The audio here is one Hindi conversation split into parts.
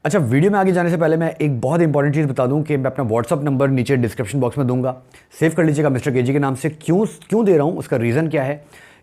अच्छा, वीडियो में आगे जाने से पहले मैं एक बहुत इंपॉर्टेंट चीज़ बता दूं कि मैं अपना व्हाट्सअप नंबर नीचे डिस्क्रिप्शन बॉक्स में दूंगा। सेव कर लीजिएगा मिस्टर केजी के नाम से। क्यों क्यों दे रहा हूं, उसका रीज़न क्या है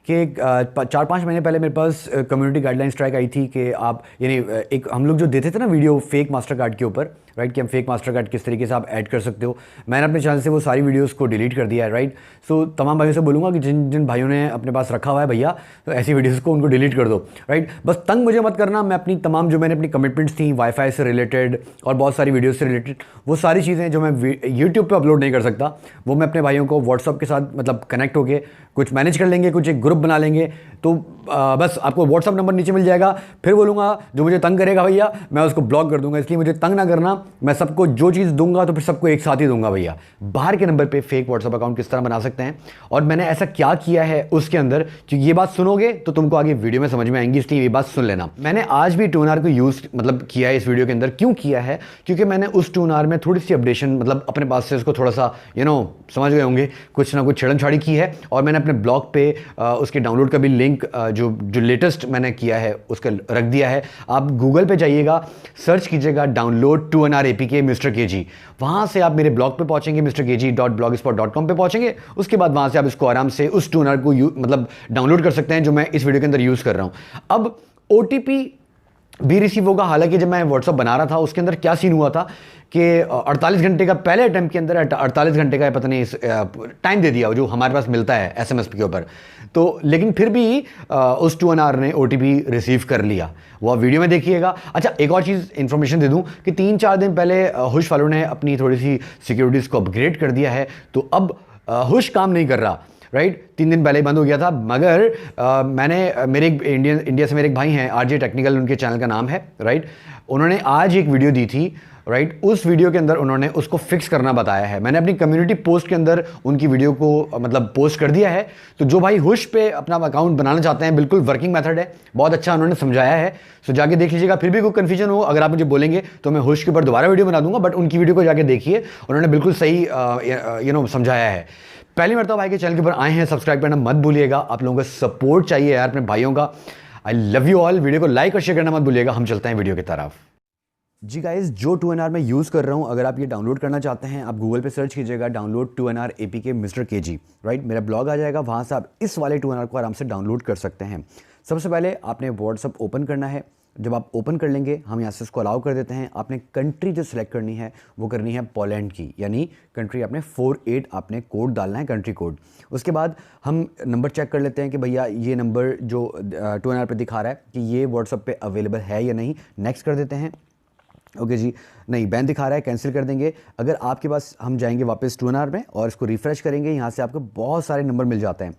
कि 4-5 महीने पहले मेरे पास कम्युनिटी गाइडलाइन स्ट्राइक आई थी कि आप यानी एक हम लोग जो देते थे ना वीडियो फेक मास्टर कार्ड के ऊपर, राइट, कि हम फेक मास्टर कार्ड किस तरीके से आप ऐड कर सकते हो। मैंने अपने चैनल से वो सारी वीडियोस को डिलीट कर दिया है, राइट। सो तमाम भाइयों से बोलूँगा कि जिन जिन भाइयों ने अपने पास रखा हुआ है भैया, तो ऐसी वीडियोस को उनको डिलीट कर दो, राइट। बस तंग मुझे मत करना। मैं अपनी तमाम जो मैंने अपनी कमिटमेंट्स थी वाईफाई से रिलेटेड और बहुत सारी वीडियोस से रिलेटेड, वो सारी चीज़ें जो मैं यूट्यूब पे अपलोड नहीं कर सकता, वो मैं अपने भाइयों को व्हाट्सअप के साथ मतलब कनेक्ट होके कुछ मैनेज कर लेंगे, कुछ एक ग्रुप बना लेंगे। तो बस आपको व्हाट्सअप नंबर नीचे मिल जाएगा। फिर बोलूँगा जो मुझे तंग करेगा भैया, मैं उसको ब्लॉक कर दूंगा। इसलिए मुझे तंग ना करना। मैं सबको जो चीज़ दूंगा तो फिर सबको एक साथ ही दूंगा भैया। बाहर के नंबर पे फेक व्हाट्सअप अकाउंट किस तरह बना सकते हैं और मैंने ऐसा क्या किया है उसके अंदर, क्योंकि ये बात सुनोगे तो तुमको आगे वीडियो में समझ में आएंगी, इसलिए ये बात सुन लेना। मैंने आज भी टूनआर को यूज़ मतलब किया है इस वीडियो के अंदर। क्यों किया है? क्योंकि मैंने उस टूनआर में थोड़ी सी अपडेशन मतलब अपने पास से उसको थोड़ा सा समझ गए होंगे, कुछ ना कुछ छेड़छाड़ी की है। और मैंने अपने ब्लॉग पे उसके डाउनलोड का भी लिंक जो लेटेस्ट मैंने किया है उसका रख दिया है। आप गूगल पे जाइएगा, सर्च कीजिएगा डाउनलोड टूएनआर एपीके मिस्टर केजी। वहाँ से आप मेरे ब्लॉग पे पहुँचेंगे, mrkg.blogspot.com पे पहुँचेंगे। उसके बाद वहाँ से आप इसको आराम से उस टूनआर को मतलब डाउनलोड कर सकते हैं जो मैं इस वीडियो के अंदर यूज़ कर रहा हूँ। अब OTP भी रिसीव होगा। हालांकि जब मैं व्हाट्सअप बना रहा था उसके अंदर क्या सीन हुआ था कि 48 घंटे का पहले अटैम्प्ट के अंदर 48 घंटे का पता नहीं टाइम दे दिया जो हमारे पास मिलता है SMS के ऊपर। तो लेकिन फिर भी उस टूएनआर ने OTP रिसीव कर लिया। वो वीडियो में देखिएगा। अच्छा, एक और चीज़ इन्फॉर्मेशन दे दूं कि 3-4 दिन पहले हुश वालों ने अपनी थोड़ी सी सिक्योरिटीज़ को अपग्रेड कर दिया है। तो अब हुश काम नहीं कर रहा, राइट। 3 दिन पहले ही बंद हो गया था। मगर मैंने मेरे एक इंडिया से मेरे एक भाई हैं RJ टेक्निकल, उनके चैनल का नाम है, राइट। उन्होंने आज एक वीडियो दी थी, राइट। उस वीडियो के अंदर उन्होंने उसको फिक्स करना बताया है। मैंने अपनी कम्युनिटी पोस्ट के अंदर उनकी वीडियो को मतलब पोस्ट कर दिया है। तो जो भाई हुश पे अपना अकाउंट बनाना चाहते हैं, बिल्कुल वर्किंग मेथड है, बहुत अच्छा उन्होंने समझाया है। सो जाके देख लीजिएगा। फिर भी कोई कन्फ्यूजन हो, अगर आप मुझे बोलेंगे तो मैं हुश के ऊपर दोबारा वीडियो बना दूंगा, बट उनकी वीडियो को जाके देखिए, उन्होंने बिल्कुल सही समझाया है। पहली मरतबा भाई के चैनल के ऊपर आए हैं, सब्सक्राइब करना मत भूलिएगा। आप लोगों का सपोर्ट चाहिए यार अपने भाइयों का। I love you all. Video को लाइक और शेयर करना मत भूलिएगा। हम चलते हैं वीडियो की तरफ। जी गाइस, जो टूएनआर मैं यूज़ कर रहा हूँ, अगर आप ये डाउनलोड करना चाहते हैं, आप गूगल पे सर्च कीजिएगा डाउनलोड टूएनआर एपीके मिस्टर केजी, राइट। मेरा ब्लॉग आ जाएगा, वहाँ से आप इस वाले टूएनआर को आराम से डाउनलोड कर सकते हैं। सबसे पहले आपने व्हाट्सअप ओपन करना है। जब आप ओपन कर लेंगे, हम यहाँ से इसको अलाउ कर देते हैं। आपने कंट्री जो सिलेक्ट करनी है वो करनी है पोलैंड की, यानी कंट्री आपने 48 आपने कोड डालना है, कंट्री कोड। उसके बाद हम नंबर चेक कर लेते हैं कि भैया ये नंबर जो टूएनआर पे दिखा रहा है कि ये व्हाट्सअप पे अवेलेबल है या नहीं। नेक्स्ट कर देते हैं। ओके जी, नहीं बैन दिखा रहा है, कैंसिल कर देंगे। अगर आपके पास, हम जाएंगे वापस टूएनआर में और इसको रिफ्रेश करेंगे। यहाँ से आपको बहुत सारे नंबर मिल जाते हैं।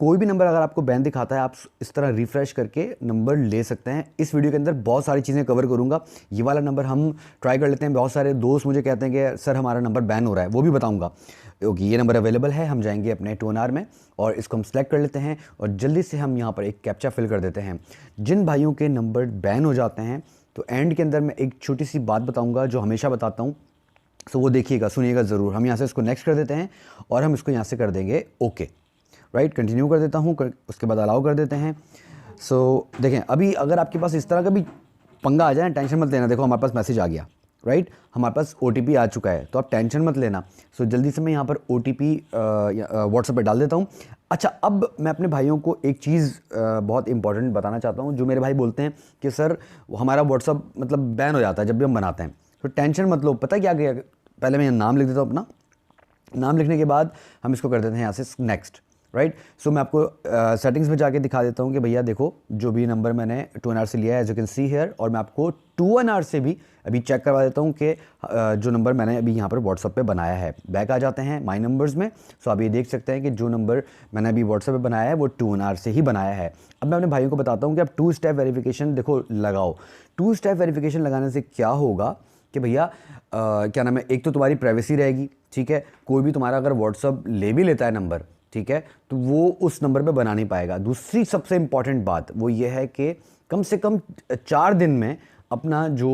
कोई भी नंबर अगर आपको बैन दिखाता है, आप इस तरह रिफ्रेश करके नंबर ले सकते हैं। इस वीडियो के अंदर बहुत सारी चीज़ें कवर करूंगा। ये वाला नंबर हम ट्राई कर लेते हैं। बहुत सारे दोस्त मुझे कहते हैं कि सर हमारा नंबर बैन हो रहा है, वो भी बताऊंगा। ओके, ये नंबर अवेलेबल है। हम जाएंगे अपने टूएनआर में और इसको हम सेलेक्ट कर लेते हैं और जल्दी से हम यहाँ पर एक कैप्चा फिल कर देते हैं। जिन भाइयों के नंबर बैन हो जाते हैं, तो एंड के अंदर मैं एक छोटी सी बात बताऊंगा जो हमेशा बताता हूँ। तो वो देखिएगा, सुनिएगा ज़रूर। हम यहाँ से इसको नेक्स्ट कर देते हैं और हम इसको यहाँ से कर देंगे ओके, राइट। कंटिन्यू कर देता हूँ, उसके बाद अलाउ कर देते हैं। सो देखें, अभी अगर आपके पास इस तरह का भी पंगा आ जाए, टेंशन मत लेना। देखो हमारे पास मैसेज आ गया, राइट। हमारे पास OTP आ चुका है, तो आप टेंशन मत लेना। सो जल्दी से मैं यहाँ पर OTP व्हाट्सएप पे डाल देता हूँ। अच्छा, अब मैं अपने भाइयों को एक चीज़ बहुत इंपॉर्टेंट बताना चाहता हूँ। जो मेरे भाई बोलते हैं कि सर हमारा व्हाट्सअप मतलब बैन हो जाता है जब भी हम बनाते हैं। तो टेंशन मत लो। पता क्या गया, पहले मैं यहाँ नाम लिख देता हूँ अपना। नाम लिखने के बाद हम इसको कर देते हैं यहाँ से नेक्स्ट, राइट। सो मैं आपको सेटिंग्स में जाके दिखा देता हूँ कि भैया देखो जो भी नंबर मैंने टूएनआर से लिया है, as you can see here. और मैं आपको टूएनआर से भी अभी चेक करवा देता हूँ कि जो नंबर मैंने अभी यहाँ पर व्हाट्सएप पे बनाया है। बैक आ जाते हैं माई नंबर्स में। सो आप ये देख सकते हैं कि जो नंबर मैंने अभी व्हाट्सएप पे बनाया है वो टूएनआर से ही बनाया है। अब मैं अपने भाइयों को बताता हूँ कि आप 2 स्टेप वेरिफिकेशन देखो लगाओ। 2 स्टेप वेरिफिकेशन लगाने से क्या होगा कि भैया क्या नाम है, एक तो तुम्हारी प्राइवेसी रहेगी, ठीक है। कोई भी तुम्हारा अगर व्हाट्सएप ले भी लेता है नंबर, ठीक है, तो वो उस नंबर पे बना नहीं पाएगा। दूसरी सबसे इंपॉर्टेंट बात वो ये है कि कम से कम 4 दिन में अपना जो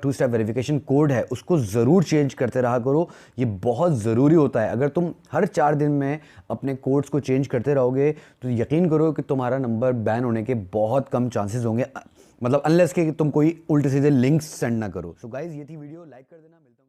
2 स्टेप वेरिफिकेशन कोड है उसको ज़रूर चेंज करते रहा करो। ये बहुत ज़रूरी होता है। अगर तुम हर 4 दिन में अपने कोड्स को चेंज करते रहोगे तो यकीन करो कि तुम्हारा नंबर बैन होने के बहुत कम चांसेस होंगे। मतलब अनलेस कि तुम कोई उल्टे सीधे लिंक्स सेंड ना करो। सो गाइज ये थी वीडियो, लाइक कर देना, मिलता हूँ।